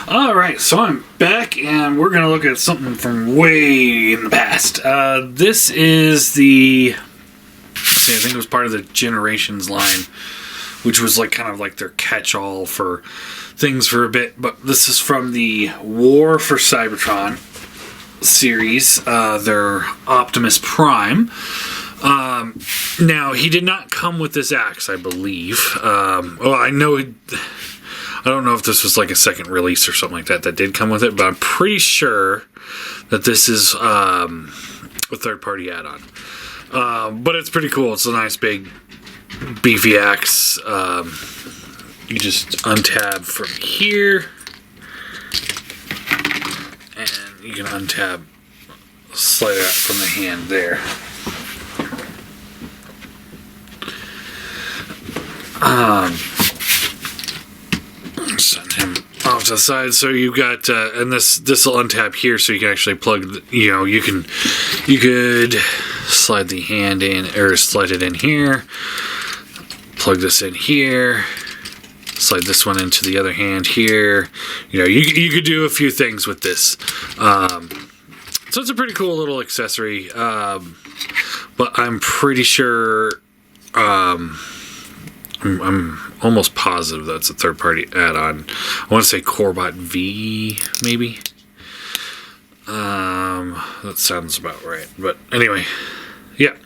Alright, so I'm back and we're going to look at something from way in the past. This is I think it was part of the Generations line, which was like kind of like their catch-all for things for a bit. But this is from the War for Cybertron series, their Optimus Prime. Now, he did not come with this axe, I believe. I don't know if this was like a second release or something like that did come with it, but I'm pretty sure that this is a third-party add-on. But it's pretty cool. It's a nice big beefy axe. You just untab from here, and you can untab, slide it out from the hand there. Send him off to the side. So you've got, and this will untap here, so you can actually plug. You could slide the hand in, or slide it in here. Plug this in here. Slide this one into the other hand here. You could do a few things with this. So it's a pretty cool little accessory. But I'm pretty sure. I'm almost positive that's a third-party add-on. I want to say Corebot V, maybe. That sounds about right. But anyway, yeah.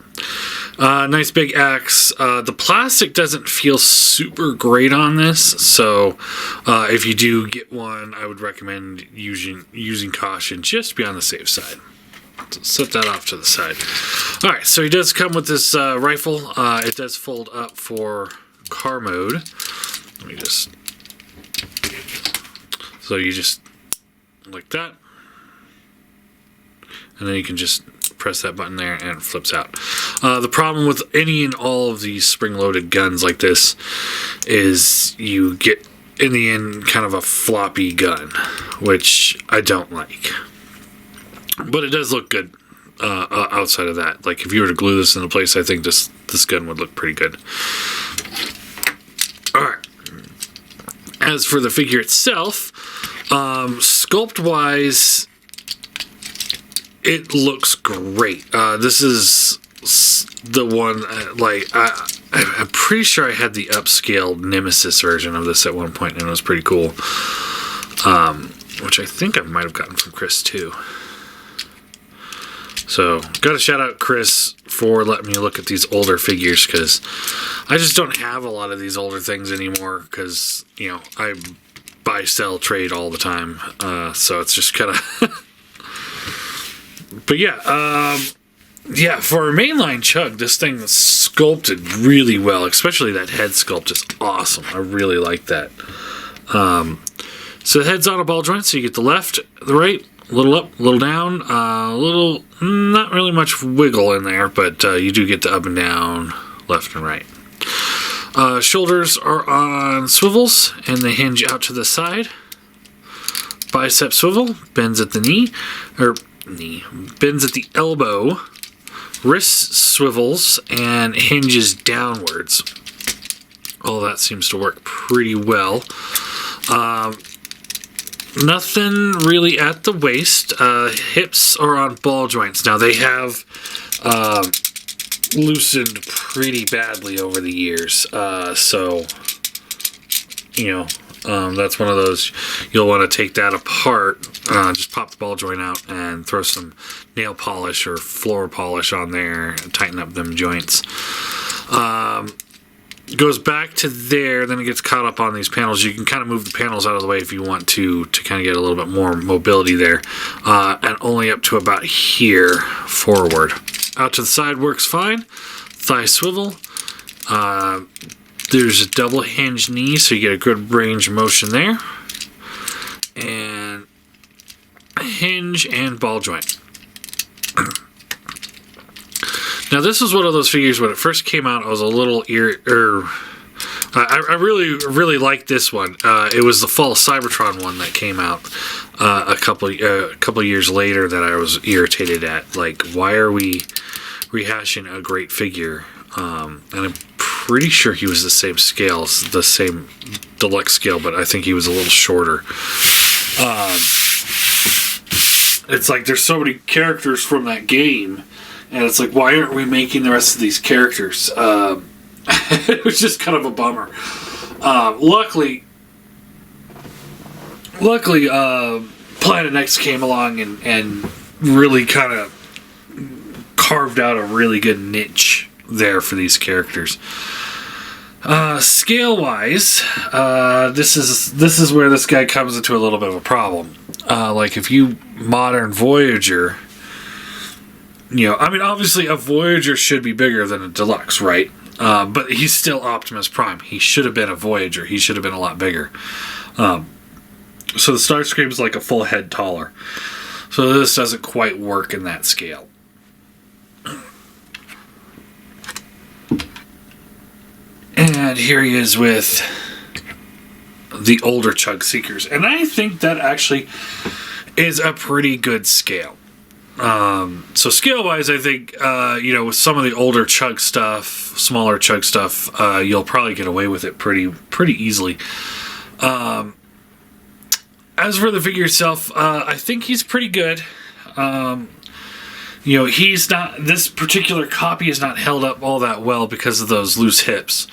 Nice big axe. The plastic doesn't feel super great on this, so if you do get one, I would recommend using caution just to be on the safe side. So set that off to the side. All right, so he does come with this rifle. It does fold up for car mode. Let me just. So you just like that, and then you can just press that button there and it flips out. The problem with any and all of these spring-loaded guns like this is you get, in the end, kind of a floppy gun, which I don't like. But it does look good outside of that. Like, if you were to glue this into place, I think this gun would look pretty good. Alright. As for the figure itself, sculpt-wise, it looks great. This is the one, I'm pretty sure I had the upscaled Nemesis version of this at one point, and it was pretty cool. Which I think I might have gotten from Chris, too. So, gotta shout out Chris for letting me look at these older figures, because I just don't have a lot of these older things anymore, because, I buy, sell, trade all the time. So it's just kind of... But yeah, for a mainline chug, this thing is sculpted really well, especially that head sculpt is awesome. I really like that. So the head's on a ball joint, so you get the left, the right, a little up, a little down, a little, not really much wiggle in there, but you do get the up and down, left and right. Shoulders are on swivels, and they hinge out to the side. Bicep swivel, bends at the bends at the elbow. Wrist swivels and hinges downwards. All that seems to work pretty well. Nothing really at the waist. Hips are on ball joints. Now, they have loosened pretty badly over the years. So, that's one of those, you'll want to take that apart, just pop the ball joint out and throw some nail polish or floor polish on there and tighten up them joints. Goes back to there, then it gets caught up on these panels. You can kind of move the panels out of the way if you want to kind of get a little bit more mobility there, and only up to about here forward. Out to the side works fine. Thigh swivel. There's a double hinge knee, so you get a good range of motion there. And hinge and ball joint. Now, this was one of those figures when it first came out. I was a little I really liked this one. It was the Fall Cybertron one that came out a couple years later that I was irritated at. Like, why are we rehashing a great figure? And I'm pretty sure he was the same scale, the same deluxe scale, but I think he was a little shorter. It's like there's so many characters from that game, and it's like, why aren't we making the rest of these characters? It was just kind of a bummer. Luckily, Planet X came along and really kind of carved out a really good niche there for these characters. Scale wise, this is where this guy comes into a little bit of a problem. Like if you modern Voyager, I mean, obviously a Voyager should be bigger than a Deluxe, right? But he's still Optimus Prime. He should have been a Voyager. He should have been a lot bigger. So the Starscream is like a full head taller. So this doesn't quite work in that scale. And here he is with the older Chug Seekers. And I think that actually is a pretty good scale. So scale-wise, I think, with some of the older Chug stuff, smaller Chug stuff, you'll probably get away with it pretty easily. As for the figure itself, I think he's pretty good. He's not. This particular copy is not held up all that well because of those loose hips.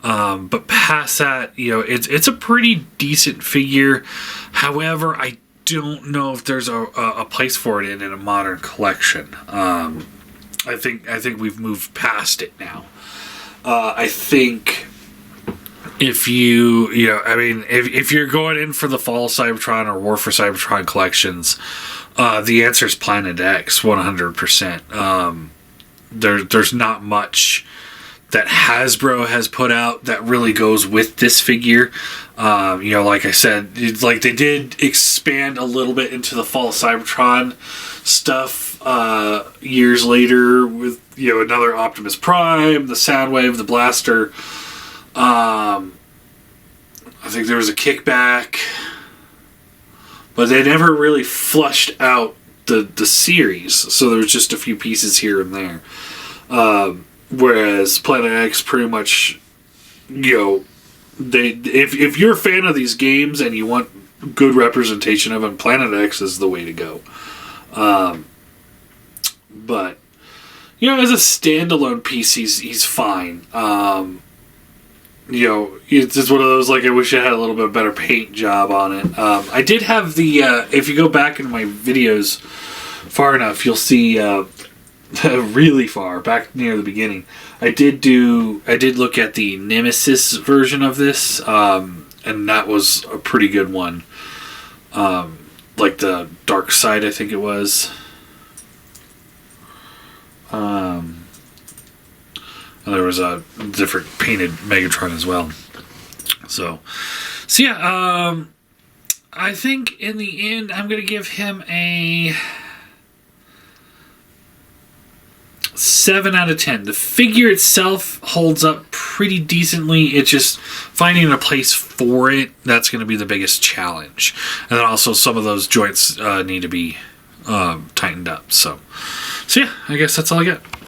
But past that, it's a pretty decent figure. However, I don't know if there's a place for it in a modern collection. I think we've moved past it now. I think if if you're going in for the Fall of Cybertron or War for Cybertron collections, the answer is Planet X, 100%. There's not much that Hasbro has put out that really goes with this figure. Like I said, it's like they did expand a little bit into the Fall of Cybertron stuff years later with another Optimus Prime, the Soundwave, the Blaster. I think there was a Kickback, but they never really flushed out the series, so there was just a few pieces here and there. Whereas Planet X pretty much, if you're a fan of these games and you want good representation of them, Planet X is the way to go. But as a standalone piece, he's fine. It's just one of those, like, I wish I had a little bit better paint job on it. I did have if you go back into my videos far enough, you'll see, really far, back near the beginning, I did look at the Nemesis version of this, and that was a pretty good one. Like the Dark Side, I think it was. And there was a different painted Megatron as well. So yeah, I think in the end I'm going to give him a 7 out of 10. The figure itself holds up pretty decently. It's just finding a place for it that's going to be the biggest challenge. And then also some of those joints need to be tightened up. So yeah, I guess that's all I got.